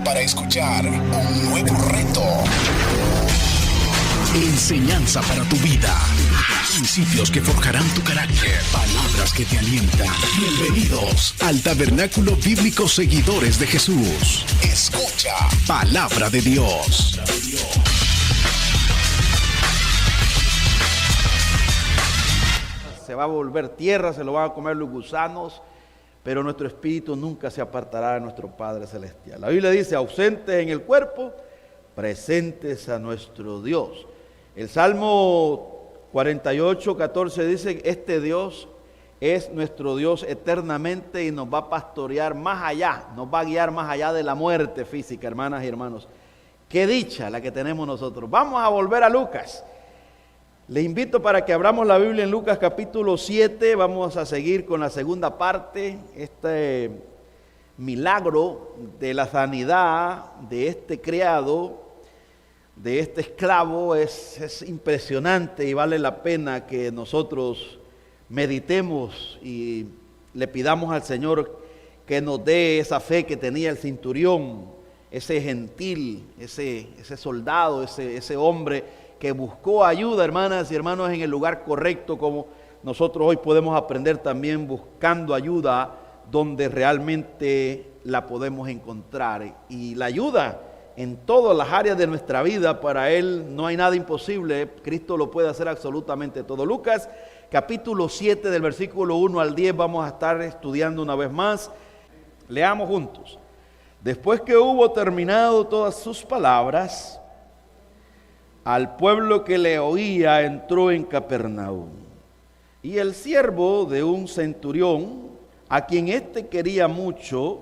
para escuchar un nuevo reto. Enseñanza para tu vida. Principios que forjarán tu carácter. Palabras que te alientan. Bienvenidos al Tabernáculo Bíblico Seguidores de Jesús. Escucha Palabra de Dios. Se va a volver tierra, se lo van a comer los gusanos, pero nuestro espíritu nunca se apartará de nuestro Padre Celestial. La Biblia dice, ausentes en el cuerpo, presentes a nuestro Dios. El Salmo 48:14 dice, este Dios es nuestro Dios eternamente y nos va a pastorear más allá, nos va a guiar más allá de la muerte física, hermanas y hermanos. Qué dicha la que tenemos nosotros. Vamos a volver a Lucas. Le invito para que abramos la Biblia en Lucas capítulo 7, vamos a seguir con la segunda parte, este milagro de la sanidad de este criado, de este esclavo, es impresionante y vale la pena que nosotros meditemos y le pidamos al Señor que nos dé esa fe que tenía el centurión, ese gentil, ese soldado, ese hombre que buscó ayuda, hermanas y hermanos, en el lugar correcto, como nosotros hoy podemos aprender también buscando ayuda donde realmente la podemos encontrar. Y la ayuda en todas las áreas de nuestra vida, para Él no hay nada imposible, Cristo lo puede hacer absolutamente todo. Lucas capítulo 7 del versículo 1 al 10 vamos a estar estudiando una vez más. Leamos juntos. Después que hubo terminado todas sus palabras, al pueblo que le oía entró en Capernaum. Y el siervo de un centurión, a quien éste quería mucho,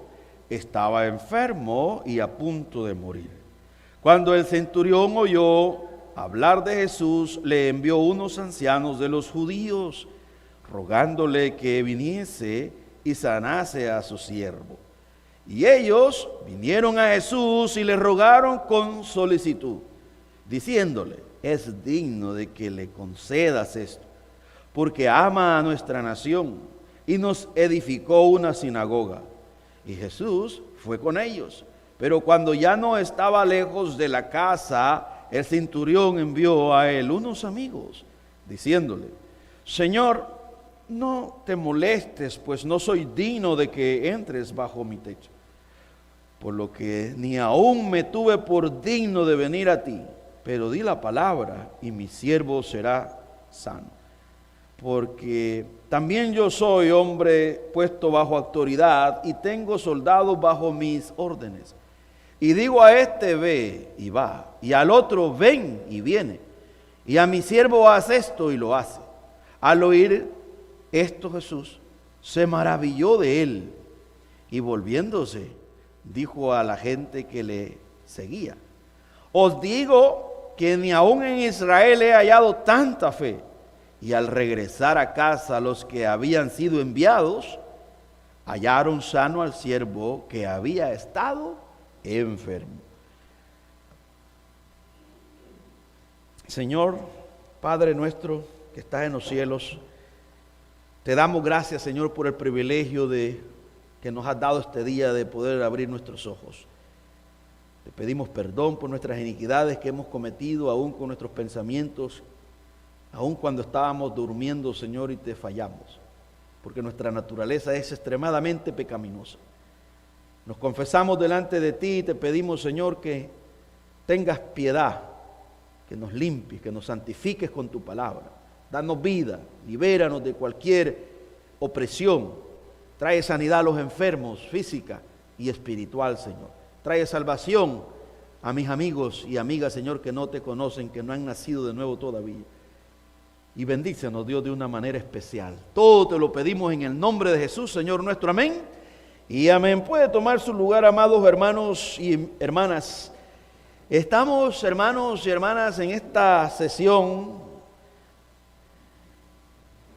estaba enfermo y a punto de morir. Cuando el centurión oyó hablar de Jesús, le envió unos ancianos de los judíos, rogándole que viniese y sanase a su siervo. Y ellos vinieron a Jesús y le rogaron con solicitud, diciéndole, es digno de que le concedas esto, porque ama a nuestra nación y nos edificó una sinagoga. Y Jesús fue con ellos. Pero cuando ya no estaba lejos de la casa, el centurión envió a él unos amigos, diciéndole, Señor, no te molestes, pues no soy digno de que entres bajo mi techo, por lo que ni aún me tuve por digno de venir a ti. Pero di la palabra y mi siervo será sano. Porque también yo soy hombre puesto bajo autoridad y tengo soldados bajo mis órdenes. Y digo a este ve y va, y al otro ven y viene. Y a mi siervo haz esto y lo hace. Al oír esto Jesús se maravilló de él y volviéndose dijo a la gente que le seguía, os digo que ni aún en Israel he hallado tanta fe. Y al regresar a casa los que habían sido enviados, hallaron sano al siervo que había estado enfermo. Señor, Padre nuestro que estás en los cielos, te damos gracias, Señor, por el privilegio de que nos has dado este día de poder abrir nuestros ojos. Te pedimos perdón por nuestras iniquidades que hemos cometido, aún con nuestros pensamientos, aún cuando estábamos durmiendo, Señor, y te fallamos, porque nuestra naturaleza es extremadamente pecaminosa. Nos confesamos delante de ti y te pedimos, Señor, que tengas piedad, que nos limpies, que nos santifiques con tu palabra. Danos vida, libéranos de cualquier opresión. Trae sanidad a los enfermos, física y espiritual, Señor. Trae salvación a mis amigos y amigas, Señor, que no te conocen, que no han nacido de nuevo todavía. Y bendícenos, Dios, de una manera especial. Todo te lo pedimos en el nombre de Jesús, Señor nuestro. Amén. Y amén. Puede tomar su lugar, amados hermanos y hermanas. Estamos, hermanos y hermanas, en esta sesión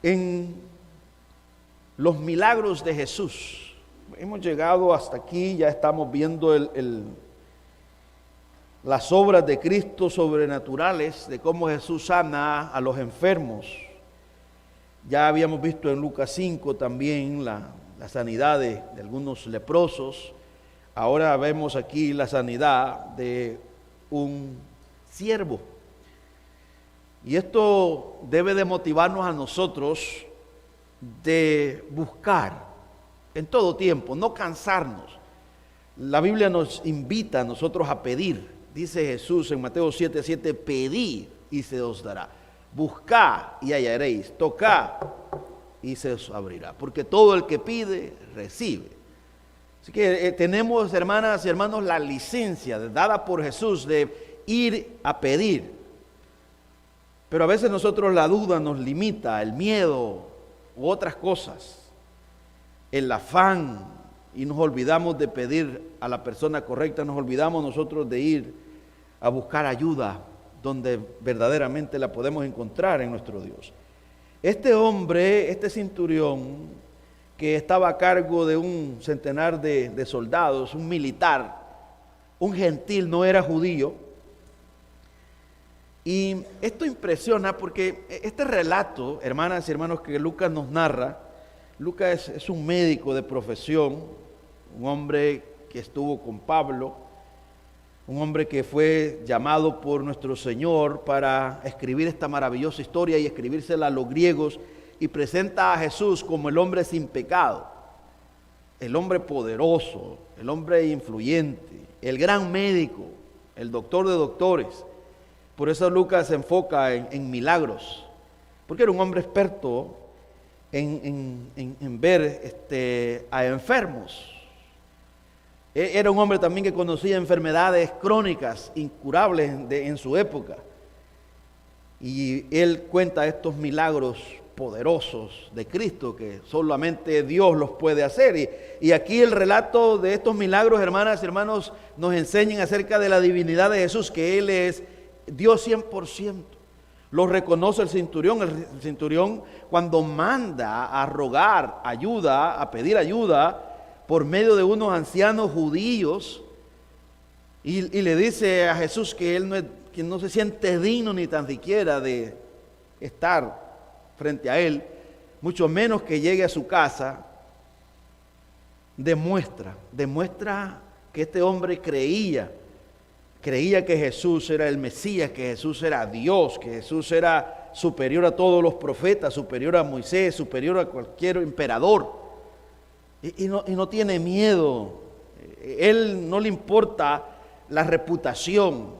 en los milagros de Jesús. Hemos llegado hasta aquí, ya estamos viendo las obras de Cristo sobrenaturales, de cómo Jesús sana a los enfermos. Ya habíamos visto en Lucas 5 también la sanidad de algunos leprosos. ahora vemos aquí la sanidad de un siervo. Y esto debe de motivarnos a nosotros de buscar en todo tiempo, no cansarnos. La Biblia nos invita a nosotros a pedir. Dice Jesús en Mateo 7:7, pedid y se os dará. Buscad y hallaréis, tocad y se os abrirá. Porque todo el que pide, recibe. Así que tenemos, hermanas y hermanos, la licencia dada por Jesús de ir a pedir. Pero a veces nosotros la duda nos limita, el miedo u otras cosas, el afán, y nos olvidamos de pedir a la persona correcta, nos olvidamos nosotros de ir a buscar ayuda donde verdaderamente la podemos encontrar en nuestro Dios. Este hombre, este centurión, que estaba a cargo de un centenar de soldados, un militar, un gentil, no era judío. Y esto impresiona porque este relato, hermanas y hermanos, que Lucas nos narra, Lucas es un médico de profesión, un hombre que estuvo con Pablo, un hombre que fue llamado por nuestro Señor para escribir esta maravillosa historia y escribírsela a los griegos, y presenta a Jesús como el hombre sin pecado, el hombre poderoso, el hombre influyente, el gran médico, el doctor de doctores. Por eso Lucas se enfoca en milagros, porque era un hombre experto en ver a enfermos. Era un hombre también que conocía enfermedades crónicas, incurables en su época. Y él cuenta estos milagros poderosos de Cristo que solamente Dios los puede hacer. Y aquí el relato de estos milagros, hermanas y hermanos, nos enseñan acerca de la divinidad de Jesús, que Él es Dios 100%. Lo reconoce el centurión. El centurión, cuando manda a rogar ayuda, a pedir ayuda por medio de unos ancianos judíos, y le dice a Jesús que él no se siente digno ni tan siquiera de estar frente a él, mucho menos que llegue a su casa, demuestra que este hombre creía que Jesús era el Mesías, que Jesús era Dios, que Jesús era superior a todos los profetas, superior a Moisés, superior a cualquier emperador. Y no tiene miedo. Él no le importa la reputación.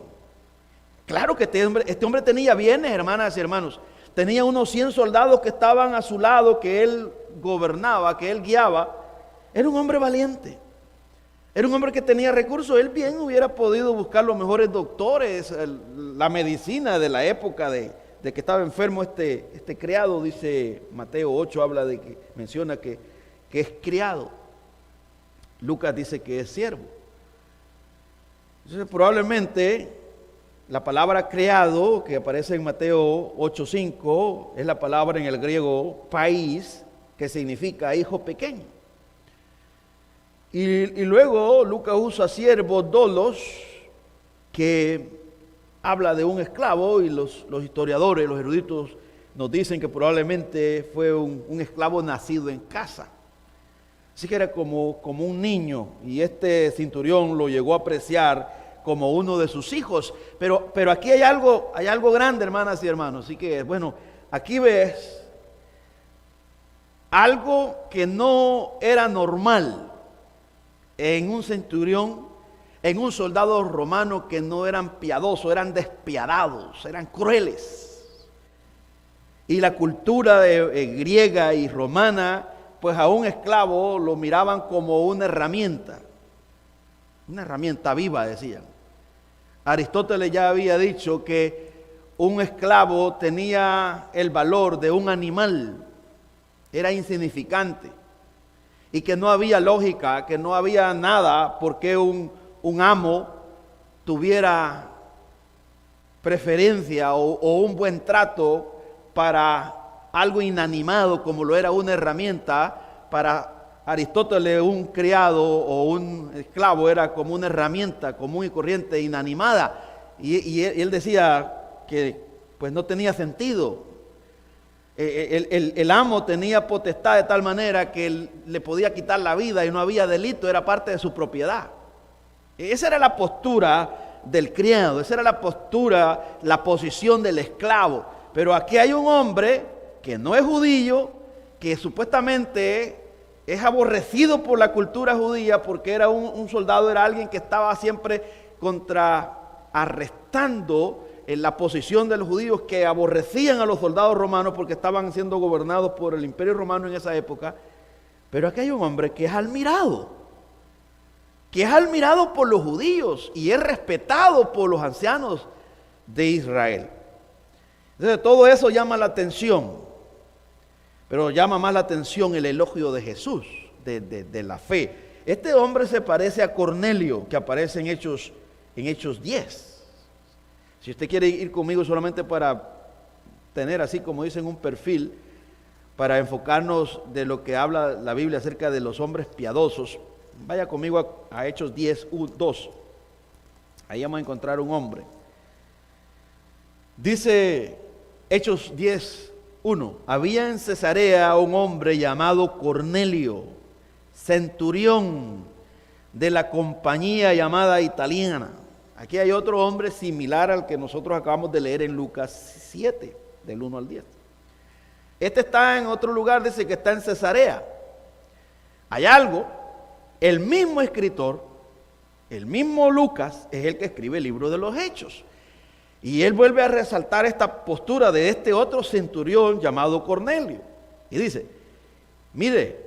Claro que este hombre tenía bienes, hermanas y hermanos. Tenía unos 100 soldados que estaban a su lado, que él gobernaba, que él guiaba. Era un hombre valiente. Era un hombre que tenía recursos. Él bien hubiera podido buscar los mejores doctores, la medicina de la época de que estaba enfermo este criado. Dice Mateo 8, menciona que es criado. Lucas dice que es siervo. Entonces probablemente la palabra criado, que aparece en Mateo 8:5, es la palabra en el griego país, que significa hijo pequeño. Y luego Lucas usa siervo dolos, que habla de un esclavo, y los historiadores, los eruditos, nos dicen que probablemente fue un esclavo nacido en casa. Así que era como un niño, y este centurión lo llegó a apreciar como uno de sus hijos. Pero aquí hay algo grande, hermanas y hermanos. Así que, bueno, aquí ves algo que no era normal en un centurión, en un soldado romano, que no eran piadosos, eran despiadados, eran crueles. Y la cultura griega y romana, pues a un esclavo lo miraban como una herramienta viva, decían. Aristóteles ya había dicho que un esclavo tenía el valor de un animal, era insignificante, y que no había lógica, que no había nada por qué un amo tuviera preferencia o un buen trato para algo inanimado como lo era una herramienta. Para Aristóteles, un criado o un esclavo era como una herramienta común y corriente, inanimada, y él decía que pues no tenía sentido. El amo tenía potestad de tal manera que él le podía quitar la vida y no había delito, era parte de su propiedad. Esa era la postura del criado, esa era la postura, la posición del esclavo. Pero aquí hay un hombre que no es judío, que supuestamente es aborrecido por la cultura judía porque era un soldado, era alguien que estaba siempre arrestando en la posición de los judíos que aborrecían a los soldados romanos porque estaban siendo gobernados por el Imperio Romano en esa época. Pero aquí hay un hombre que es admirado por los judíos y es respetado por los ancianos de Israel. Entonces todo eso llama la atención, pero llama más la atención el elogio de Jesús, de la fe. Este hombre se parece a Cornelio, que aparece en Hechos 10. Si usted quiere ir conmigo solamente para tener así como dicen un perfil, para enfocarnos de lo que habla la Biblia acerca de los hombres piadosos, vaya conmigo a Hechos 10:2. Ahí vamos a encontrar un hombre. Dice Hechos 10:1: había en Cesarea un hombre llamado Cornelio, centurión de la compañía llamada italiana. Aquí hay otro hombre similar al que nosotros acabamos de leer en Lucas 7, del 1 al 10. Este está en otro lugar, dice que está en Cesarea. Hay algo, el mismo escritor, el mismo Lucas, es el que escribe el libro de los Hechos. Y él vuelve a resaltar esta postura de este otro centurión llamado Cornelio. Y dice, mire,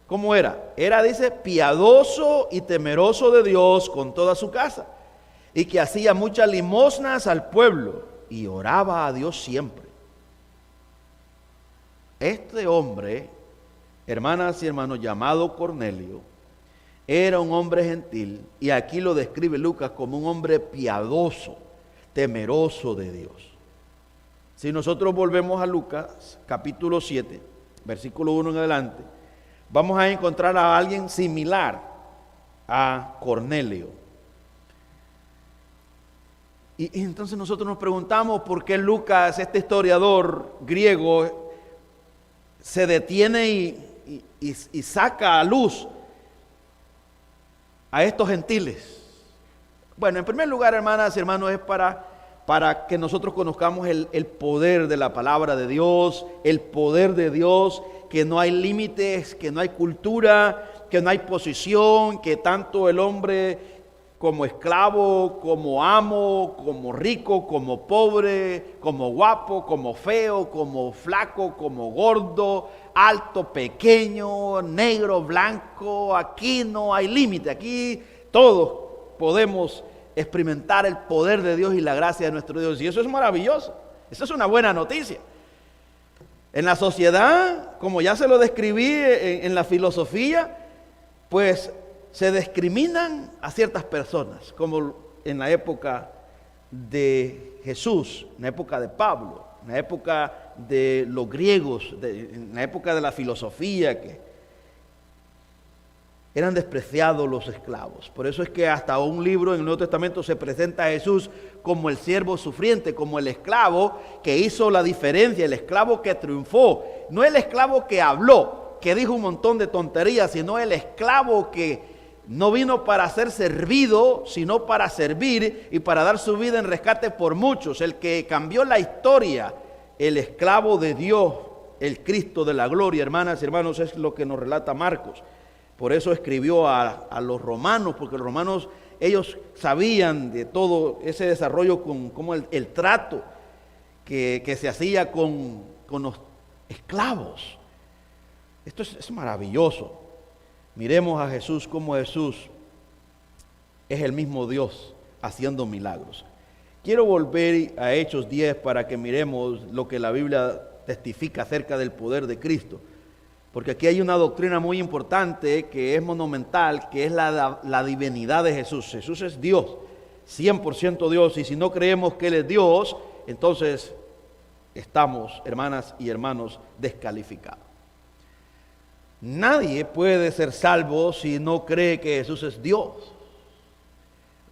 ¿cómo era? Era, dice, piadoso y temeroso de Dios con toda su casa, y que hacía muchas limosnas al pueblo y oraba a Dios siempre. Este hombre, hermanas y hermanos, llamado Cornelio, era un hombre gentil, y aquí lo describe Lucas como un hombre piadoso, temeroso de Dios. Si nosotros volvemos a Lucas capítulo 7, versículo 1 en adelante, vamos a encontrar a alguien similar a Cornelio. Y entonces nosotros nos preguntamos por qué Lucas, este historiador griego, se detiene y saca a luz a estos gentiles. Bueno, en primer lugar, hermanas y hermanos, es para que nosotros conozcamos el poder de la palabra de Dios, el poder de Dios, que no hay límites, que no hay cultura, que no hay posición, que tanto el hombre como esclavo, como amo, como rico, como pobre, como guapo, como feo, como flaco, como gordo, alto, pequeño, negro, blanco, aquí no hay límite, aquí todos podemos experimentar el poder de Dios y la gracia de nuestro Dios, y eso es maravilloso, eso es una buena noticia. En la sociedad, como ya se lo describí en la filosofía, pues se discriminan a ciertas personas, como en la época de Jesús, en la época de Pablo, en la época de los griegos, en la época de la filosofía, que eran despreciados los esclavos. Por eso es que hasta un libro en el Nuevo Testamento se presenta a Jesús como el siervo sufriente, como el esclavo que hizo la diferencia, el esclavo que triunfó, no el esclavo que habló, que dijo un montón de tonterías, sino el esclavo que no vino para ser servido, sino para servir y para dar su vida en rescate por muchos. El que cambió la historia, el esclavo de Dios, el Cristo de la gloria, hermanas y hermanos, es lo que nos relata Marcos. Por eso escribió a los romanos, porque los romanos, ellos sabían de todo ese desarrollo, con como el trato que se hacía con los esclavos. Esto es maravilloso. Miremos a Jesús, como Jesús es el mismo Dios haciendo milagros. Quiero volver a Hechos 10 para que miremos lo que la Biblia testifica acerca del poder de Cristo. Porque aquí hay una doctrina muy importante que es monumental, que es la divinidad de Jesús. Jesús es Dios, 100% Dios, y si no creemos que Él es Dios, entonces estamos, hermanas y hermanos, descalificados. Nadie puede ser salvo si no cree que Jesús es Dios.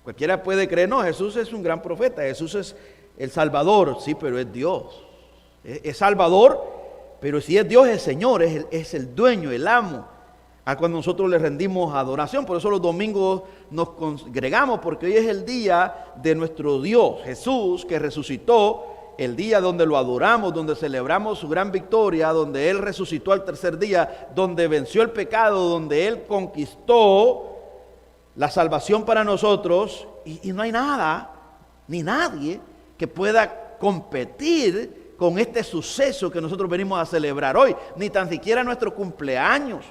Cualquiera puede creer, no, Jesús es un gran profeta, Jesús es el Salvador, sí, pero es Dios. Es Salvador, pero si es Dios, es Señor, es el dueño, el amo. a cuando nosotros le rendimos adoración. Por eso los domingos nos congregamos, porque hoy es el día de nuestro Dios, Jesús, que resucitó, el día donde lo adoramos, donde celebramos su gran victoria, donde Él resucitó al tercer día, donde venció el pecado, donde Él conquistó la salvación para nosotros, y no hay nada, ni nadie que pueda competir con este suceso que nosotros venimos a celebrar hoy, ni tan siquiera nuestro cumpleaños.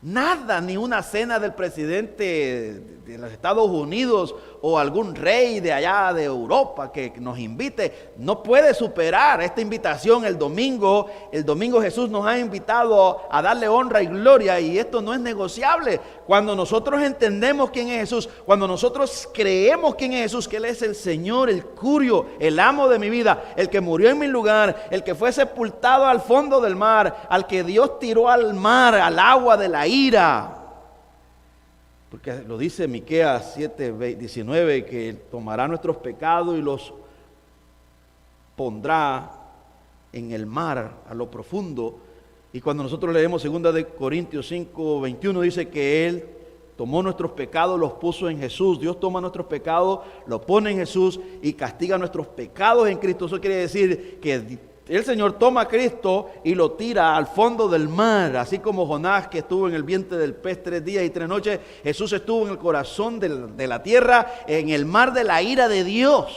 Nada, ni una cena del presidente de los Estados Unidos o algún rey de allá de Europa que nos invite, no puede superar esta invitación el domingo. El domingo Jesús nos ha invitado a darle honra y gloria, y esto no es negociable. Cuando nosotros entendemos quién es Jesús, cuando nosotros creemos quién es Jesús, que Él es el Señor, el curio, el amo de mi vida, el que murió en mi lugar, el que fue sepultado al fondo del mar, al que Dios tiró al mar, al agua de la ira. Porque lo dice Miqueas 7:19, que tomará nuestros pecados y los pondrá en el mar a lo profundo. Y cuando nosotros leemos 2 de Corintios 5:21, dice que Él tomó nuestros pecados, los puso en Jesús. Dios toma nuestros pecados, los pone en Jesús y castiga nuestros pecados en Cristo. Eso quiere decir que el Señor toma a Cristo y lo tira al fondo del mar, así como Jonás, que estuvo en el vientre del pez 3 días y 3 noches. Jesús estuvo en el corazón de la tierra, en el mar de la ira de Dios,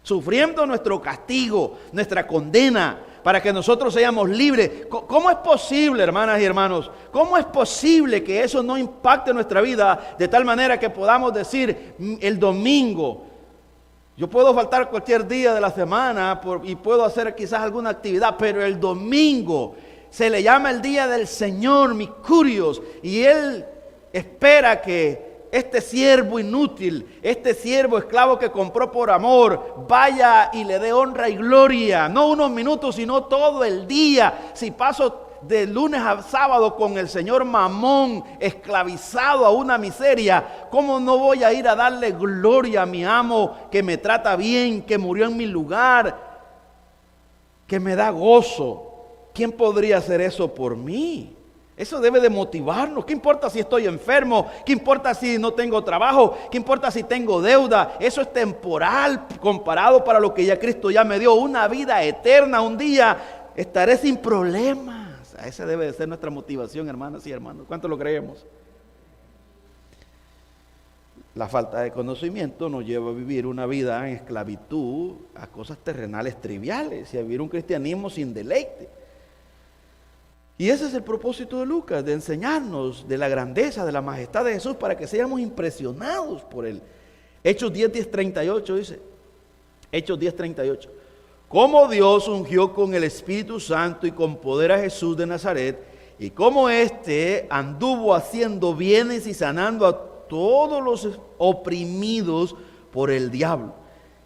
sufriendo nuestro castigo, nuestra condena, para que nosotros seamos libres. ¿Cómo es posible, hermanas y hermanos? ¿Cómo es posible que eso no impacte nuestra vida de tal manera que podamos decir el domingo? Yo puedo faltar cualquier día de la semana y puedo hacer quizás alguna actividad, pero el domingo se le llama el día del Señor, mis curios, y Él espera que este siervo inútil, este siervo esclavo que compró por amor, vaya y le dé honra y gloria, no unos minutos, sino todo el día. Si paso de lunes a sábado con el señor Mamón, esclavizado a una miseria, ¿cómo no voy a ir a darle gloria a mi amo que me trata bien, que murió en mi lugar, que me da gozo? ¿Quién podría hacer eso por mí? Eso debe de motivarnos. ¿Qué importa si estoy enfermo? ¿Qué importa si no tengo trabajo? ¿Qué importa si tengo deuda? Eso es temporal comparado para lo que ya Cristo ya me dio, una vida eterna. Un día estaré sin problemas. Esa debe de ser nuestra motivación, hermanas y hermanos. ¿Cuánto lo creemos? La falta de conocimiento nos lleva a vivir una vida en esclavitud a cosas terrenales triviales y a vivir un cristianismo sin deleite. Y ese es el propósito de Lucas, de enseñarnos de la grandeza, de la majestad de Jesús, para que seamos impresionados por Él. Hechos 10:38 dice, Hechos 10:38. Cómo Dios ungió con el Espíritu Santo y con poder a Jesús de Nazaret, y cómo éste anduvo haciendo bienes y sanando a todos los oprimidos por el diablo.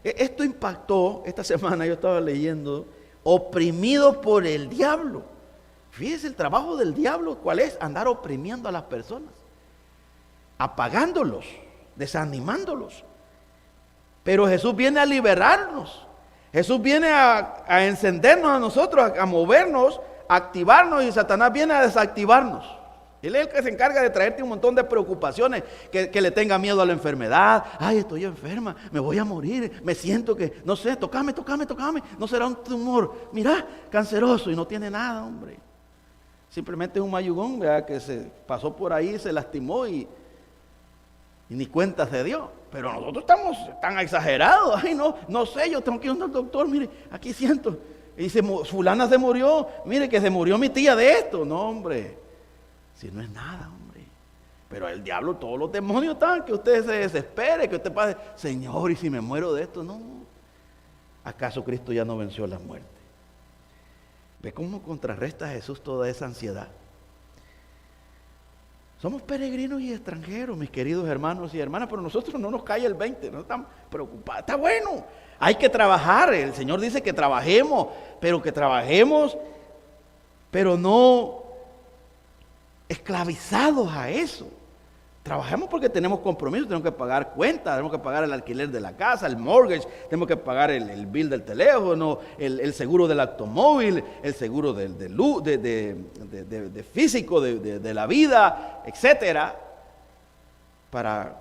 Esto impactó, esta semana yo estaba leyendo, oprimidos por el diablo. Fíjese el trabajo del diablo, ¿cuál es? Andar oprimiendo a las personas, apagándolos, desanimándolos. Pero Jesús viene a liberarnos. Jesús viene a encendernos a nosotros, a movernos, a activarnos, y Satanás viene a desactivarnos. Él es el que se encarga de traerte un montón de preocupaciones, que le tenga miedo a la enfermedad. Ay, estoy enferma, me voy a morir, me siento que, no sé, tócame, no será un tumor, mira, canceroso, y no tiene nada, hombre. Simplemente es un mayugón, ¿verdad?, que se pasó por ahí, se lastimó y ni cuenta se dio. Pero nosotros estamos tan exagerados. Ay, no sé, yo tengo que ir al doctor, mire, aquí siento. Y dice, fulana se murió, mire que se murió mi tía de esto. No, hombre, si no es nada, hombre. Pero el diablo, todos los demonios están, que usted se desespere, que usted pase, Señor, ¿y si me muero de esto? No. ¿Acaso Cristo ya no venció la muerte? ¿Ve cómo contrarresta a Jesús toda esa ansiedad? Somos peregrinos y extranjeros, mis queridos hermanos y hermanas, pero nosotros no nos cae el 20, no estamos preocupados. Está bueno, hay que trabajar. El Señor dice que trabajemos, pero no esclavizados a eso. Trabajemos porque tenemos compromisos, tenemos que pagar cuentas, tenemos que pagar el alquiler de la casa, el mortgage, tenemos que pagar el bill del teléfono, el seguro del automóvil, el seguro de físico, de la vida, etcétera. Para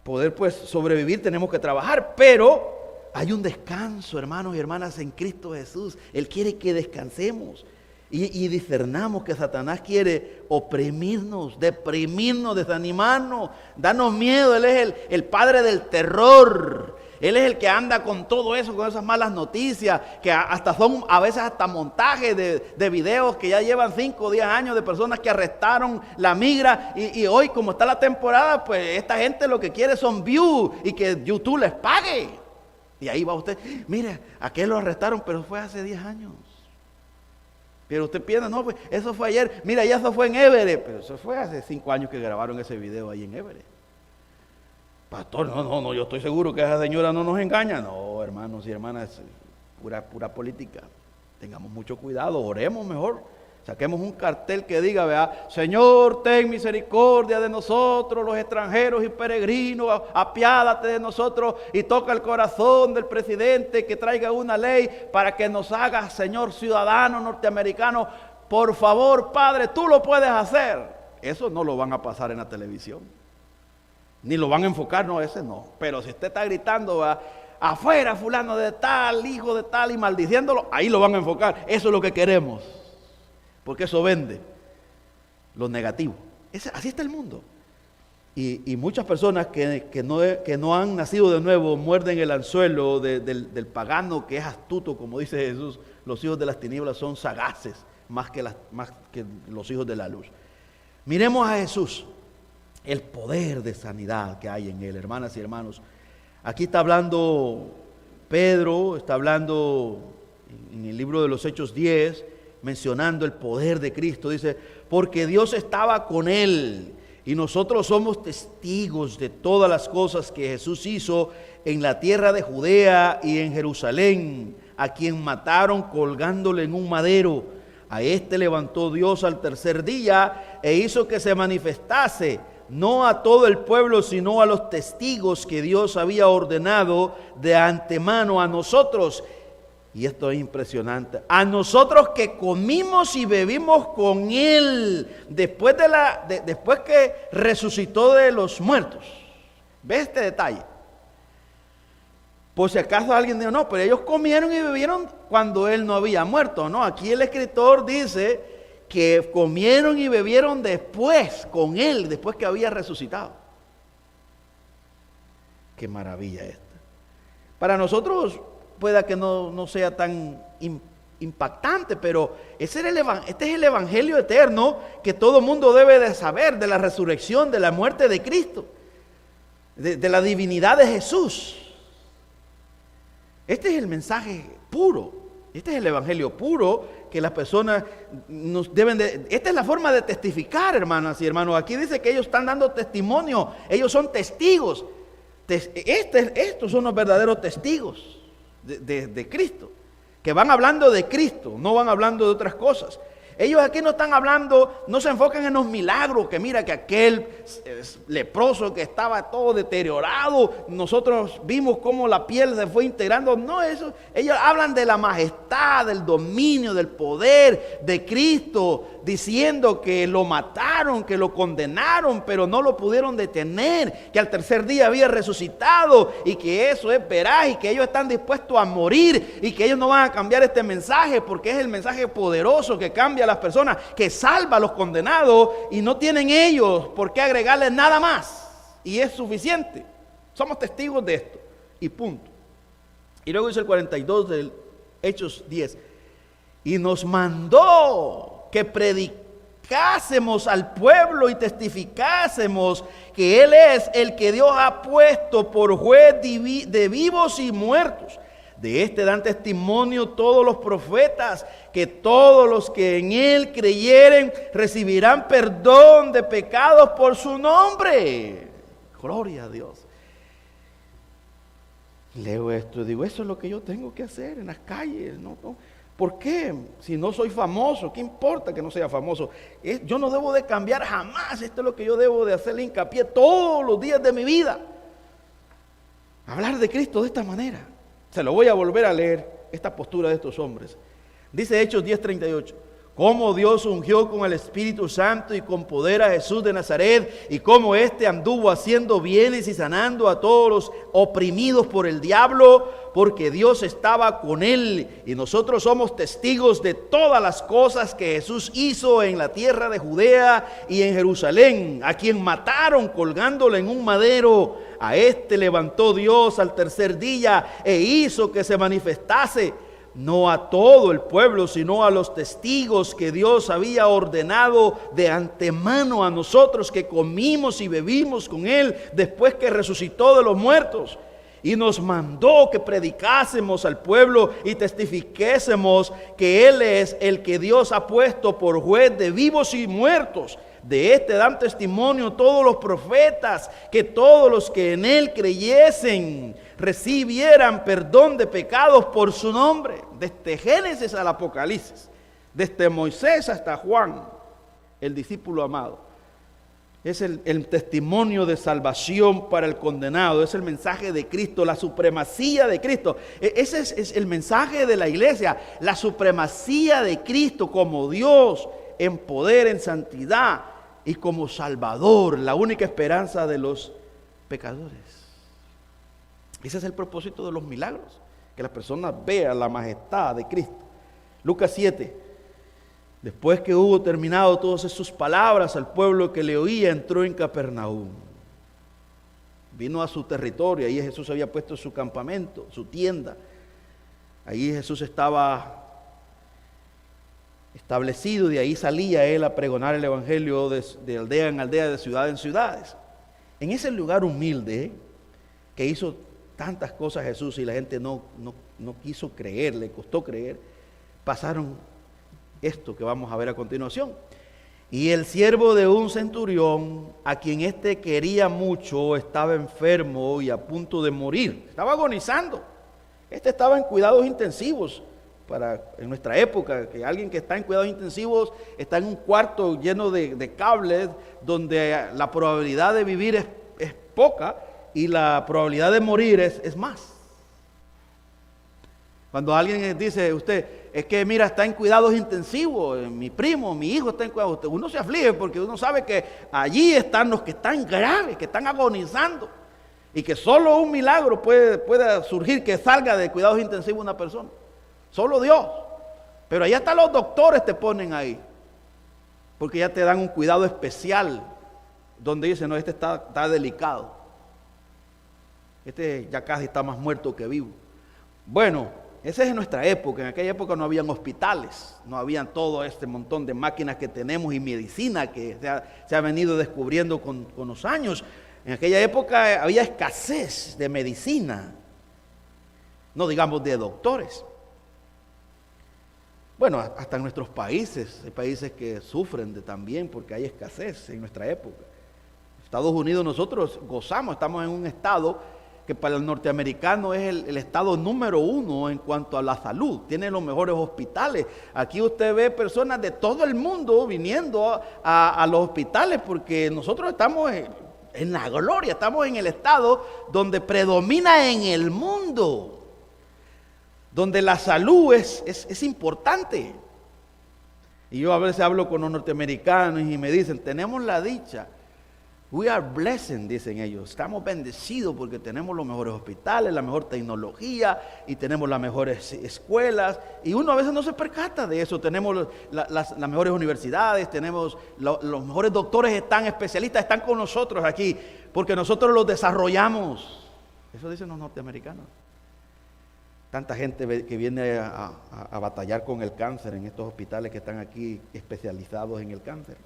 poder pues sobrevivir tenemos que trabajar, pero hay un descanso, hermanos y hermanas, en Cristo Jesús. Él quiere que descansemos. Y discernamos que Satanás quiere oprimirnos, deprimirnos, desanimarnos, darnos miedo. Él es el padre del terror. Él es el que anda con todo eso, con esas malas noticias, que hasta son a veces hasta montajes de videos que ya llevan 5 o 10 años de personas que arrestaron la migra. Y hoy, como está la temporada, pues esta gente lo que quiere son views y que YouTube les pague. Y ahí va usted, mire, aquel lo arrestaron, pero fue hace 10 años. Pero usted piensa, no, pues eso fue ayer. Mira, ya eso fue en Everett. Pero eso fue hace 5 años que grabaron ese video ahí en Everett. Pastor, no, yo estoy seguro que esa señora no nos engaña. No, hermanos y hermanas, pura política. Tengamos mucho cuidado, oremos mejor. Saquemos un cartel que diga, vea, Señor, ten misericordia de nosotros, los extranjeros y peregrinos, apiádate de nosotros y toca el corazón del presidente, que traiga una ley para que nos haga, Señor, ciudadanos norteamericanos. Por favor, Padre, tú lo puedes hacer. Eso no lo van a pasar en la televisión, ni lo van a enfocar, no, ese no. Pero si usted está gritando, ¿verdad?, afuera fulano de tal, hijo de tal, y maldiciéndolo, ahí lo van a enfocar. Eso es lo que queremos. Porque eso vende lo negativo. Así está el mundo. Y muchas personas que no han nacido de nuevo muerden el anzuelo del pagano, que es astuto, como dice Jesús. Los hijos de las tinieblas son sagaces más que los hijos de la luz. Miremos a Jesús, el poder de sanidad que hay en él, hermanas y hermanos. Aquí está hablando Pedro, está hablando en el libro de los Hechos 10, mencionando el poder de Cristo. Dice, porque Dios estaba con él y nosotros somos testigos de todas las cosas que Jesús hizo en la tierra de Judea y en Jerusalén, a quien mataron colgándole en un madero. A este levantó Dios al tercer día e hizo que se manifestase, no a todo el pueblo, sino a los testigos que Dios había ordenado de antemano a nosotros. Y esto es impresionante. A nosotros que comimos y bebimos con él después que resucitó de los muertos. ¿Ve este detalle? Por si acaso alguien dijo, no, pero ellos comieron y bebieron cuando él no había muerto. No, aquí el escritor dice que comieron y bebieron después con él, después que había resucitado. Qué maravilla esta. Para nosotros pueda que no sea tan impactante, pero este es el evangelio eterno que todo mundo debe de saber, de la resurrección, de la muerte de Cristo, de la divinidad de Jesús. Este es el mensaje puro, este es el evangelio puro que las personas nos deben de... Esta es la forma de testificar, hermanas y hermanos. Aquí dice que ellos están dando testimonio, ellos son testigos. Estos son los verdaderos testigos de Cristo, que van hablando de Cristo, no van hablando de otras cosas. Ellos aquí no están hablando, no se enfocan en los milagros, que mira que aquel leproso que estaba todo deteriorado, nosotros vimos cómo la piel se fue integrando. No, eso, ellos hablan de la majestad, del dominio, del poder de Cristo, diciendo que lo mataron, que lo condenaron, pero no lo pudieron detener, que al tercer día había resucitado y que eso es veraz y que ellos están dispuestos a morir y que ellos no van a cambiar este mensaje porque es el mensaje poderoso que cambia a las personas, que salva a los condenados y no tienen ellos por qué agregarles nada más y es suficiente. Somos testigos de esto y punto. Y luego dice el 42 del Hechos 10, y nos mandó que predicásemos al pueblo y testificásemos que Él es el que Dios ha puesto por juez de vivos y muertos. De este dan testimonio todos los profetas, que todos los que en Él creyeren recibirán perdón de pecados por su nombre. Gloria a Dios. Leo esto y digo, eso es lo que yo tengo que hacer en las calles, ¿no? ¿por qué? Si no soy famoso, ¿qué importa que no sea famoso? Yo no debo de cambiar jamás. Esto es lo que yo debo de hacerle hincapié todos los días de mi vida. Hablar de Cristo de esta manera. Se lo voy a volver a leer, esta postura de estos hombres. Dice Hechos 10:38. Cómo Dios ungió con el Espíritu Santo y con poder a Jesús de Nazaret, y cómo éste anduvo haciendo bienes y sanando a todos los oprimidos por el diablo, porque Dios estaba con él. Y nosotros somos testigos de todas las cosas que Jesús hizo en la tierra de Judea y en Jerusalén, a quien mataron colgándole en un madero. A este levantó Dios al tercer día e hizo que se manifestase, no a todo el pueblo, sino a los testigos que Dios había ordenado de antemano a nosotros, que comimos y bebimos con él después que resucitó de los muertos. Y nos mandó que predicásemos al pueblo y testifiquésemos que él es el que Dios ha puesto por juez de vivos y muertos. De este dan testimonio todos los profetas, que todos los que en él creyesen recibieran perdón de pecados por su nombre. Desde Génesis al Apocalipsis, desde Moisés hasta Juan, el discípulo amado. Es el testimonio de salvación para el condenado. Es el mensaje de Cristo, la supremacía de Cristo. Ese es el mensaje de la iglesia, la supremacía de Cristo como Dios en poder, en santidad y como Salvador, la única esperanza de los pecadores. Ese es el propósito de los milagros, que las personas vean la majestad de Cristo. Lucas 7. Después que hubo terminado todas sus palabras al pueblo que le oía, entró en Capernaum. Vino a su territorio, ahí Jesús había puesto su campamento, su tienda. Ahí Jesús estaba establecido, y de ahí salía él a pregonar el evangelio de aldea en aldea, de ciudad en ciudades. En ese lugar humilde que hizo tantas cosas Jesús y la gente no quiso creer, le costó creer, pasaron esto que vamos a ver a continuación. Y el siervo de un centurión, a quien éste quería mucho, estaba enfermo y a punto de morir. Estaba agonizando. Este estaba en cuidados intensivos. En nuestra época, que alguien que está en cuidados intensivos está en un cuarto lleno de cables, donde la probabilidad de vivir es poca y la probabilidad de morir es más. Cuando alguien dice, usted, es que mira, está en cuidados intensivos, mi primo, mi hijo está en cuidados, uno se aflige porque uno sabe que allí están los que están graves, que están agonizando, y que solo un milagro puede surgir que salga de cuidados intensivos una persona. Solo Dios. Pero allá hasta los doctores te ponen ahí, porque ya te dan un cuidado especial, donde dicen, no, este está delicado, este ya casi está más muerto que vivo. Bueno, esa es nuestra época. En aquella época no habían hospitales, no habían todo este montón de máquinas que tenemos y medicina que se ha venido descubriendo con los años. En aquella época había escasez de medicina, no digamos de doctores. Bueno, hasta en nuestros países, hay países que sufren también porque hay escasez en nuestra época. Estados Unidos, nosotros gozamos, estamos en un estado que para el norteamericano es el estado número 1 en cuanto a la salud. Tiene los mejores hospitales. Aquí usted ve personas de todo el mundo viniendo a los hospitales, porque nosotros estamos en la gloria, estamos en el estado donde predomina en el mundo, donde la salud es importante. Y yo a veces hablo con los norteamericanos y me dicen, tenemos la dicha, we are blessed, dicen ellos, estamos bendecidos porque tenemos los mejores hospitales, la mejor tecnología y tenemos las mejores escuelas, y uno a veces no se percata de eso. Tenemos las mejores universidades, tenemos los mejores doctores, especialistas están con nosotros aquí porque nosotros los desarrollamos. Eso dicen los norteamericanos. Tanta gente que viene a batallar con el cáncer en estos hospitales que están aquí especializados en el cáncer.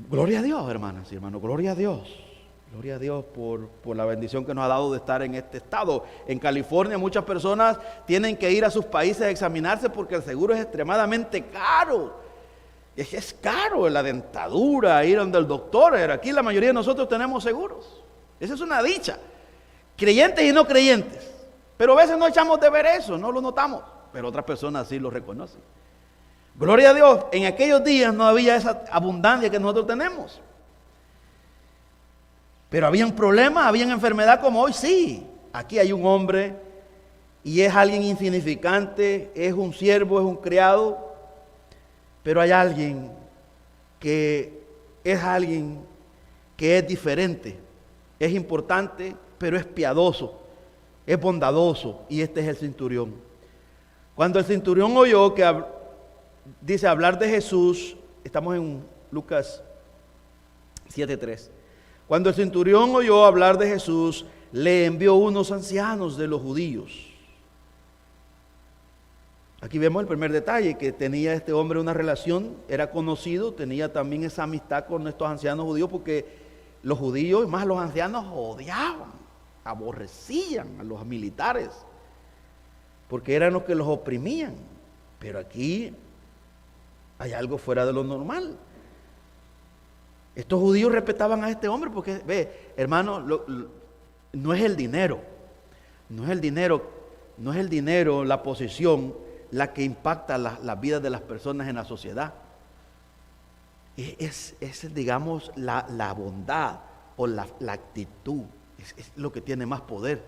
Gloria a Dios, hermanas y hermanos, gloria a Dios. Gloria a Dios por la bendición que nos ha dado de estar en este estado. En California muchas personas tienen que ir a sus países a examinarse porque el seguro es extremadamente caro. Es caro la dentadura, ir donde el doctor. Aquí la mayoría de nosotros tenemos seguros. Esa es una dicha. Creyentes y no creyentes. Pero a veces no echamos de ver eso, no lo notamos. pero otras personas sí lo reconocen. Gloria a Dios, en aquellos días no había esa abundancia que nosotros tenemos. Pero habían problemas, habían enfermedad como hoy, sí. Aquí hay un hombre y es alguien insignificante, es un siervo, es un criado, pero hay alguien que es diferente, es importante, pero es piadoso, es bondadoso, y este es el centurión. Cuando el centurión oyó que dice hablar de Jesús, estamos en Lucas 7:3. Cuando el centurión oyó hablar de Jesús, le envió unos ancianos de los judíos. Aquí vemos el primer detalle, que tenía este hombre una relación, era conocido, tenía también esa amistad con estos ancianos judíos, porque los judíos, más los ancianos, odiaban, aborrecían a los militares, porque eran los que los oprimían. Pero aquí hay algo fuera de lo normal. Estos judíos respetaban a este hombre porque, ve, hermano, no es el dinero, la posición, la que impacta la vida de las personas en la sociedad. Es digamos, la bondad o la actitud, es lo que tiene más poder,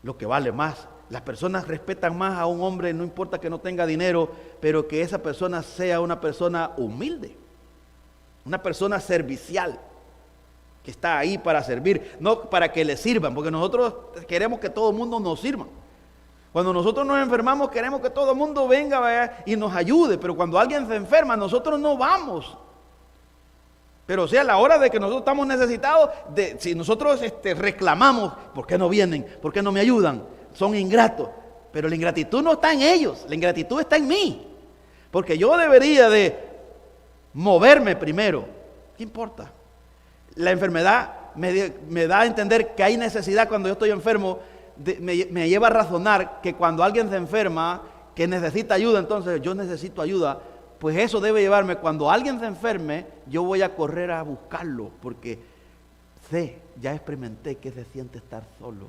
lo que vale más. Las personas respetan más a un hombre, no importa que no tenga dinero, pero que esa persona sea una persona humilde, una persona servicial, que está ahí para servir, no para que le sirvan, porque nosotros queremos que todo el mundo nos sirva. Cuando nosotros nos enfermamos, queremos que todo el mundo venga, vaya, y nos ayude, pero cuando alguien se enferma, nosotros no vamos. Pero o sea, a la hora de que nosotros estamos necesitados, si nosotros reclamamos, ¿por qué no vienen? ¿Por qué no me ayudan? Son ingratos. Pero la ingratitud no está en ellos, la ingratitud está en mí. Porque yo debería de moverme primero. ¿Qué importa? La enfermedad me da a entender que hay necesidad cuando yo estoy enfermo. Me lleva a razonar que cuando alguien se enferma, que necesita ayuda, entonces yo necesito ayuda. Pues eso debe llevarme, cuando alguien se enferme, yo voy a correr a buscarlo, porque ya experimenté que se siente estar solo,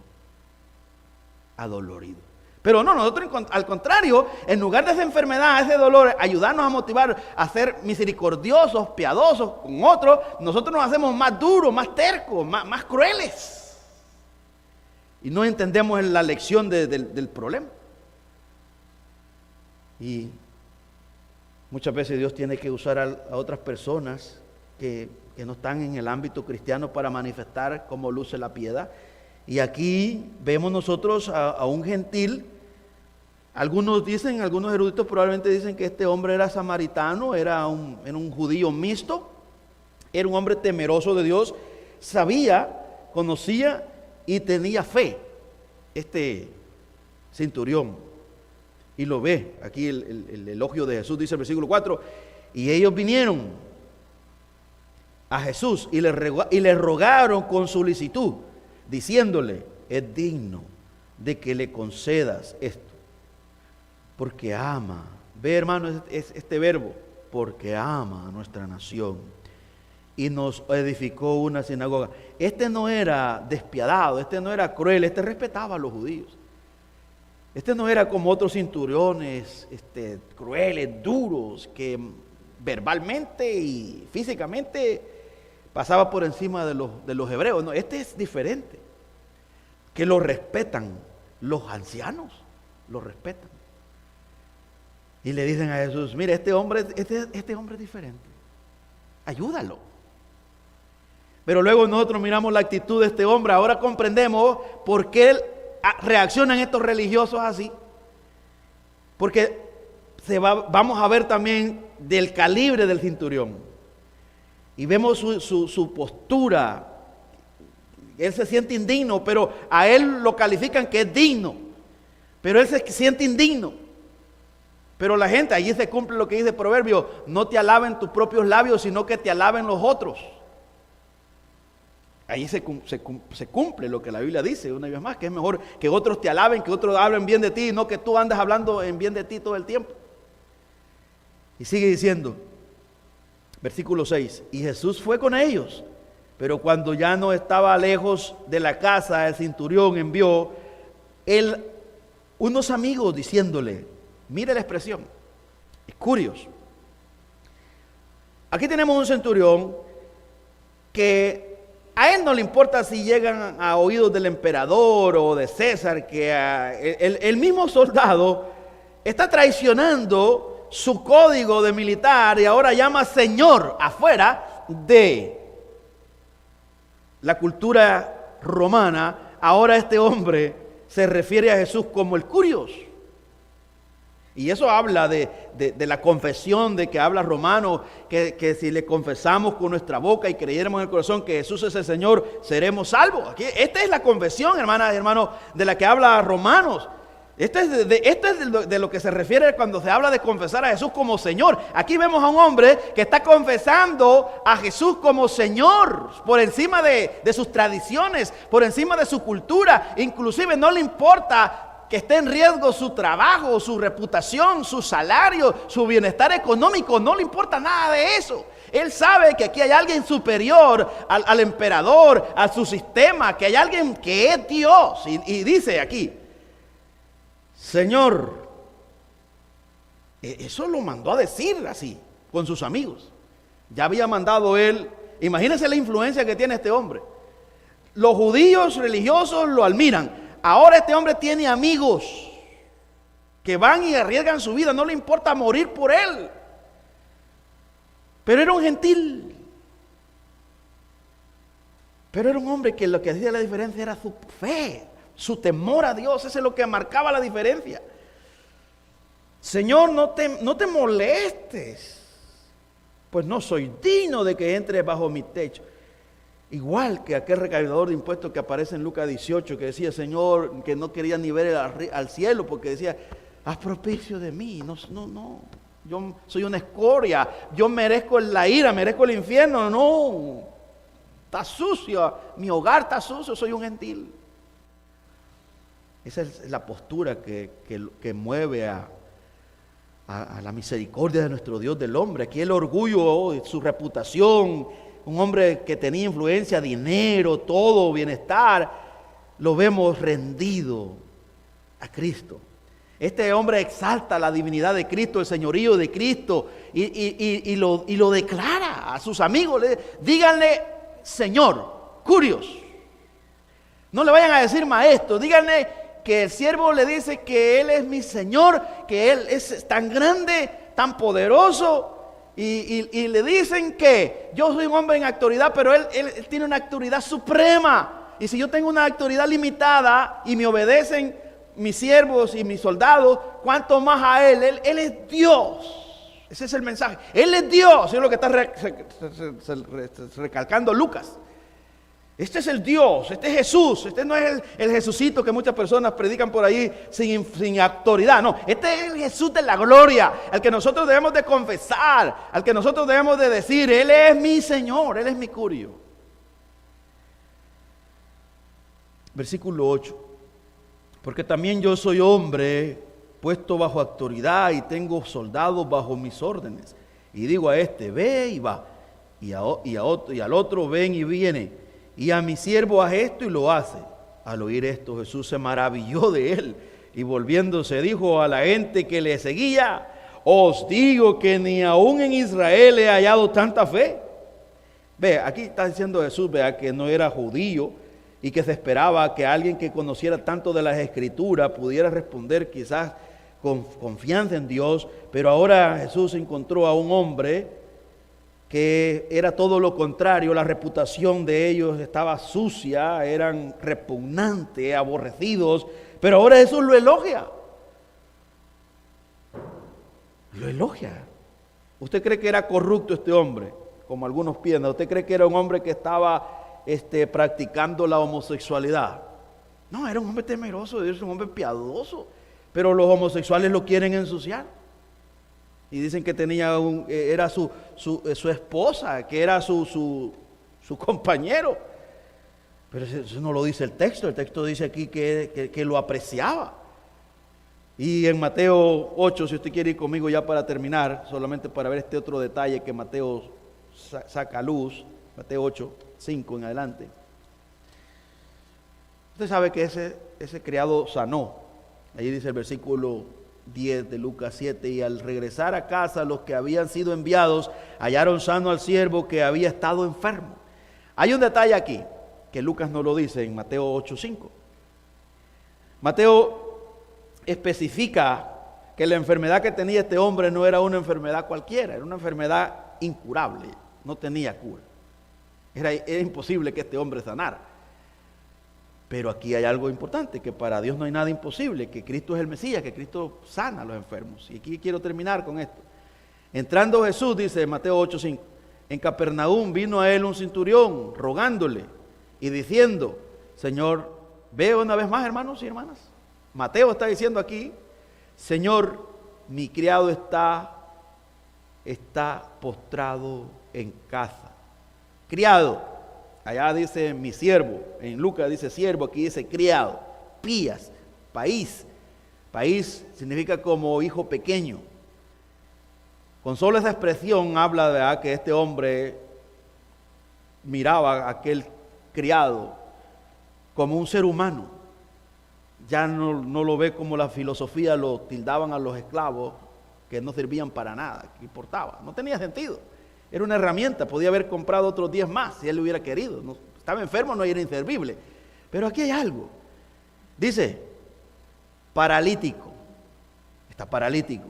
adolorido. Pero no, nosotros al contrario, en lugar de esa enfermedad, ese dolor, ayudarnos a motivar a ser misericordiosos, piadosos con otros, nosotros nos hacemos más duros, más tercos, más crueles. Y no entendemos la lección del problema. Y muchas veces Dios tiene que usar a otras personas que no están en el ámbito cristiano para manifestar cómo luce la piedad. Y aquí vemos nosotros a un gentil. Algunos eruditos probablemente dicen que este hombre era samaritano, era un judío mixto, era un hombre temeroso de Dios, conocía y tenía fe, este centurión. Y lo ve, aquí el elogio de Jesús dice el versículo 4, y ellos vinieron a Jesús y le rogaron con solicitud, diciéndole, es digno de que le concedas esto, porque ama. Ve, hermano, es este verbo, porque ama a nuestra nación y nos edificó una sinagoga. Este no era despiadado, este no era cruel, este respetaba a los judíos. Este no era como otros centuriones crueles, duros, que verbalmente y físicamente pasaba por encima de los hebreos. No, este es diferente, que lo respetan, los ancianos lo respetan. Y le dicen a Jesús, mira, este hombre es diferente, ayúdalo. Pero luego nosotros miramos la actitud de este hombre, ahora comprendemos por qué reaccionan estos religiosos así, porque vamos a ver también del calibre del centurión y vemos su postura. Él se siente indigno, pero a él lo califican que es digno, pero él se siente indigno. Pero la gente, allí se cumple lo que dice el proverbio, no te alaben tus propios labios, sino que te alaben los otros. Ahí se cumple lo que la Biblia dice una vez más, que es mejor que otros te alaben, que otros hablen bien de ti, no que tú andes hablando en bien de ti todo el tiempo. Y sigue diciendo, versículo 6, y Jesús fue con ellos, pero cuando ya no estaba lejos de la casa, el centurión envió unos amigos diciéndole, Mire la expresión, es curioso. Aquí tenemos un centurión que a él no le importa si llegan a oídos del emperador o de César, que el mismo soldado está traicionando su código de militar y ahora llama señor afuera de la cultura romana. Ahora este hombre se refiere a Jesús como el Curios. Y eso habla de la confesión de que habla Romano, que si le confesamos con nuestra boca y creyéramos en el corazón que Jesús es el Señor, seremos salvos. Aquí, esta es la confesión, hermanas y hermanos, de la que habla Romanos. Esto es de lo que se refiere cuando se habla de confesar a Jesús como Señor. Aquí vemos a un hombre que está confesando a Jesús como Señor, por encima de sus tradiciones, por encima de su cultura. Inclusive no le importa que esté en riesgo su trabajo, su reputación, su salario, su bienestar económico. No le importa nada de eso. Él sabe que aquí hay alguien superior al emperador, a su sistema, que hay alguien que es Dios. Y dice aquí, Señor, eso lo mandó a decir así, con sus amigos. Ya había mandado él, imagínense la influencia que tiene este hombre. Los judíos religiosos lo admiran. Ahora este hombre tiene amigos que van y arriesgan su vida, no le importa morir por él. Pero era un gentil. Pero era un hombre que lo que hacía la diferencia era su fe, su temor a Dios. Eso es lo que marcaba la diferencia. Señor, no te molestes, pues no soy digno de que entres bajo mi techo. Igual que aquel recaudador de impuestos que aparece en Lucas 18, que decía, Señor, que no quería ni ver al cielo, porque decía, haz propicio de mí. No, yo soy una escoria, yo merezco la ira, merezco el infierno. No, está sucio, mi hogar está sucio, soy un gentil. Esa es la postura que mueve a la misericordia de nuestro Dios del hombre. Aquí el orgullo, su reputación. Un hombre que tenía influencia, dinero, todo, bienestar, lo vemos rendido a Cristo. Este hombre exalta la divinidad de Cristo, el señorío de Cristo, y lo declara a sus amigos. Díganle, Señor, Curios. No le vayan a decir maestro, díganle que el siervo le dice que Él es mi Señor, que Él es tan grande, tan poderoso. Y le dicen que yo soy un hombre en autoridad, pero él tiene una autoridad suprema. Y si yo tengo una autoridad limitada y me obedecen mis siervos y mis soldados, ¿cuánto más a Él? Él es Dios. Ese es el mensaje. Él es Dios. Es lo que está recalcando Lucas. Este es el Dios, este es Jesús. Este no es el Jesucito que muchas personas predican por ahí sin autoridad. No, este es el Jesús de la gloria, al que nosotros debemos de confesar, al que nosotros debemos de decir, Él es mi Señor, Él es mi Curio. Versículo 8. Porque también yo soy hombre puesto bajo autoridad y tengo soldados bajo mis órdenes. Y digo a este, ve y va, y al otro, ven y viene. Y a mi siervo haz esto y lo hace. Al oír esto, Jesús se maravilló de él y volviéndose dijo a la gente que le seguía, os digo que ni aún en Israel he hallado tanta fe. Ve, aquí está diciendo Jesús, vea, que no era judío y que se esperaba que alguien que conociera tanto de las Escrituras pudiera responder quizás con confianza en Dios, pero ahora Jesús encontró a un hombre que era todo lo contrario. La reputación de ellos estaba sucia, eran repugnantes, aborrecidos, pero ahora Jesús lo elogia. Lo elogia. ¿Usted cree que era corrupto este hombre? Como algunos piensan. ¿Usted cree que era un hombre que estaba practicando la homosexualidad? No, era un hombre temeroso de Dios, un hombre piadoso, pero los homosexuales lo quieren ensuciar. Y dicen que era su esposa, que era su compañero. Pero eso no lo dice el texto dice aquí que lo apreciaba. Y en Mateo 8, si usted quiere ir conmigo ya para terminar, solamente para ver este otro detalle que Mateo saca a luz, Mateo 8, 5 en adelante. Usted sabe que ese criado sanó. Ahí dice el versículo 10 de Lucas 7, y al regresar a casa los que habían sido enviados hallaron sano al siervo que había estado enfermo. Hay un detalle aquí que Lucas no lo dice en Mateo 8:5. Mateo especifica que la enfermedad que tenía este hombre no era una enfermedad cualquiera, era una enfermedad incurable, no tenía cura. Era imposible que este hombre sanara. Pero aquí hay algo importante, que para Dios no hay nada imposible, que Cristo es el Mesías, que Cristo sana a los enfermos. Y aquí quiero terminar con esto. Entrando Jesús, dice Mateo 8:5, en Capernaum vino a él un centurión rogándole y diciendo, Señor, veo una vez más, hermanos y hermanas. Mateo está diciendo aquí, Señor, mi criado está postrado en casa. Criado. Allá dice mi siervo, en Lucas dice siervo, aquí dice criado. Pías, país. País significa como hijo pequeño. Con solo esa expresión habla de que este hombre miraba a aquel criado como un ser humano. Ya no lo ve como la filosofía lo tildaban a los esclavos, que no servían para nada, que importaba. No tenía sentido. Era una herramienta, podía haber comprado otros 10 más si él lo hubiera querido. No, estaba enfermo, no era inservible. Pero aquí hay algo. Dice, paralítico. Está paralítico.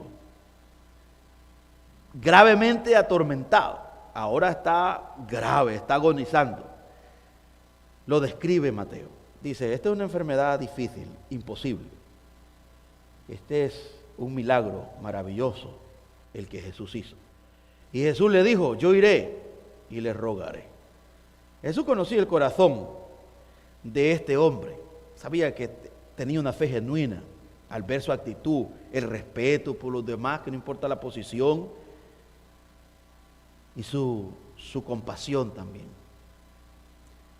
Gravemente atormentado. Ahora está grave, está agonizando. Lo describe Mateo. Dice, esta es una enfermedad difícil, imposible. Este es un milagro maravilloso el que Jesús hizo. Y Jesús le dijo, yo iré y le rogaré. Jesús conocía el corazón de este hombre. Sabía que tenía una fe genuina al ver su actitud, el respeto por los demás, que no importa la posición, y su compasión también.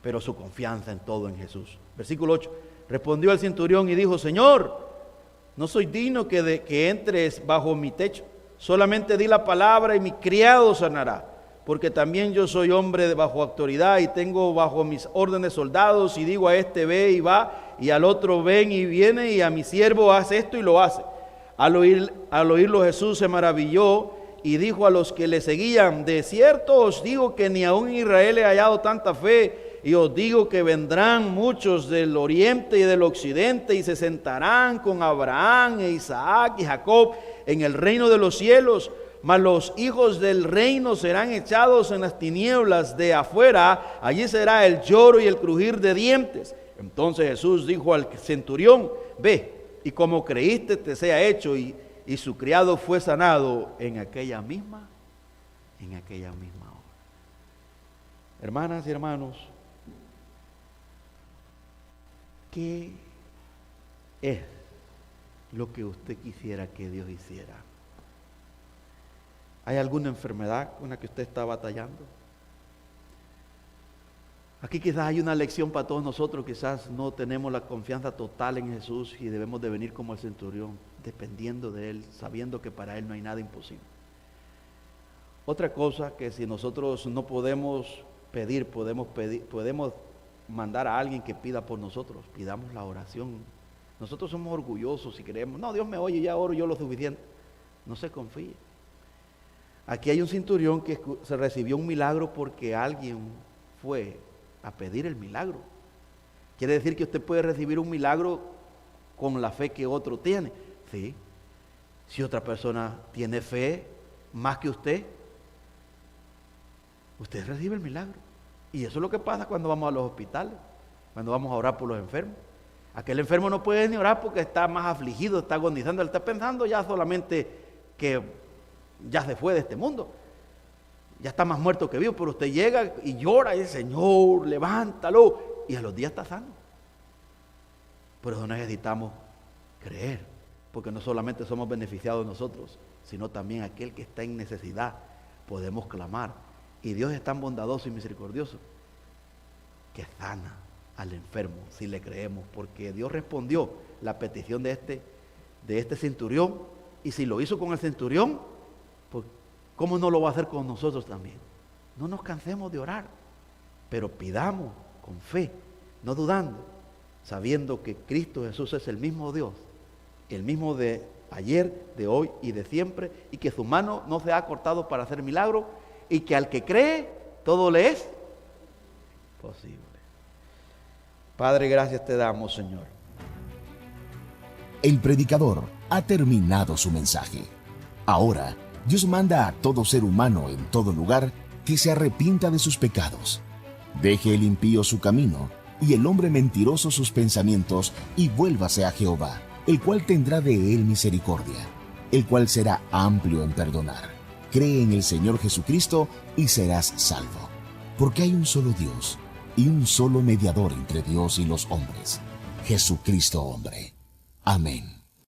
Pero su confianza en todo en Jesús. Versículo 8. Respondió el centurión y dijo, Señor, no soy digno que entres bajo mi techo. Solamente di la palabra y mi criado sanará, porque también yo soy hombre bajo autoridad y tengo bajo mis órdenes soldados, y digo a este ve y va, y al otro ven y viene, y a mi siervo hace esto y lo hace. Al oírlo Jesús se maravilló y dijo a los que le seguían, de cierto os digo que ni aún en Israel he hallado tanta fe, y os digo que vendrán muchos del oriente y del occidente y se sentarán con Abraham e Isaac y Jacob en el reino de los cielos, mas los hijos del reino serán echados en las tinieblas de afuera, allí será el lloro y el crujir de dientes. Entonces Jesús dijo al centurión, ve, y como creíste te sea hecho, y su criado fue sanado en aquella misma hora. Hermanas y hermanos, ¿qué es lo que usted quisiera que Dios hiciera? ¿Hay alguna enfermedad con la que usted está batallando? Aquí quizás hay una lección para todos nosotros. Quizás no tenemos la confianza total en Jesús y debemos de venir como el centurión, dependiendo de Él, sabiendo que para Él no hay nada imposible. Otra cosa, que si nosotros no podemos pedir, podemos mandar a alguien que pida por nosotros. Pidamos la oración. Nosotros somos orgullosos y creemos, no, Dios me oye, ya oro yo lo suficiente. No se confíe. Aquí hay un centurión que se recibió un milagro porque alguien fue a pedir el milagro. Quiere decir que usted puede recibir un milagro con la fe que otro tiene. Sí. Si otra persona tiene fe más que usted recibe el milagro. Y eso es lo que pasa cuando vamos a los hospitales, cuando vamos a orar por los enfermos. Aquel enfermo no puede ni orar porque está más afligido, está agonizando, él está pensando ya solamente que ya se fue de este mundo, ya está más muerto que vivo, pero usted llega y llora y dice, Señor, levántalo, y a los días está sano. Por eso necesitamos creer, porque no solamente somos beneficiados nosotros, sino también aquel que está en necesidad. Podemos clamar, y Dios es tan bondadoso y misericordioso que sana al enfermo si le creemos, porque Dios respondió la petición de este centurión, y si lo hizo con el centurión, pues ¿cómo no lo va a hacer con nosotros también? No nos cansemos de orar, pero pidamos con fe, no dudando, sabiendo que Cristo Jesús es el mismo Dios, el mismo de ayer, de hoy y de siempre, y que su mano no se ha cortado para hacer milagros, y que al que cree, todo le es posible. Padre, gracias te damos, Señor. El predicador ha terminado su mensaje. Ahora, Dios manda a todo ser humano en todo lugar que se arrepienta de sus pecados. Deje el impío su camino y el hombre mentiroso sus pensamientos y vuélvase a Jehová, el cual tendrá de él misericordia, el cual será amplio en perdonar. Cree en el Señor Jesucristo y serás salvo. Porque hay un solo Dios y un solo mediador entre Dios y los hombres, Jesucristo hombre. Amén.